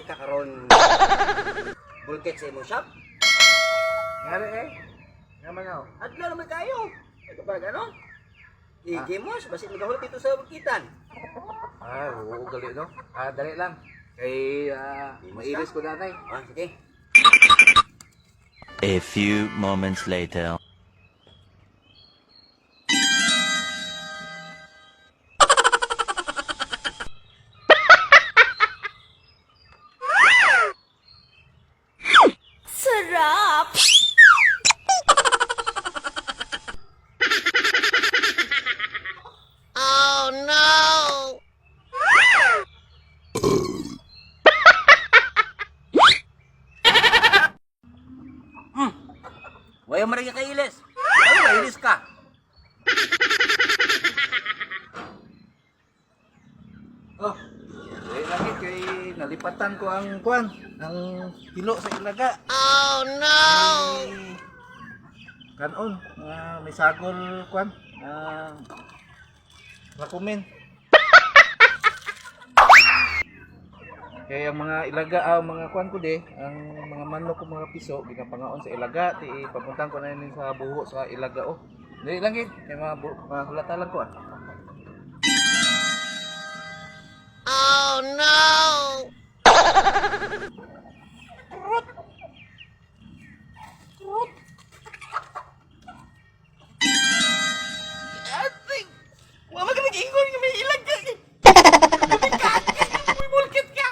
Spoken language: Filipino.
Why ka karon bulket sa imong shop? Ngari eh. Naman ako. Adlaw naman kayo. Ito ba ano? Igimos, basit magahulog dito sa bukitan. Oo, gali no? Dali lang. Kay, mairis ko nanay. Sige. A few moments later. Sarap! Oh no! Wayo man ka ilis. Ay, mailis ka. Oh, dali lang kay nalipatan ko ang kwan, ang tilo sa ilaga. Oh no! Kanon, may sagol kwan, rakumin. Kaya ang mga ilaga, mga kwan ko de, ang mga manok ko mga piso, ginapangaon sa ilaga, ti papuntan ko na yun sa buho sa ilaga. Oh, dali lang kay mga hulata lang ko Oh no! Ating! Wala ka nag-ingon nga may ilag ka! May bulkit ka!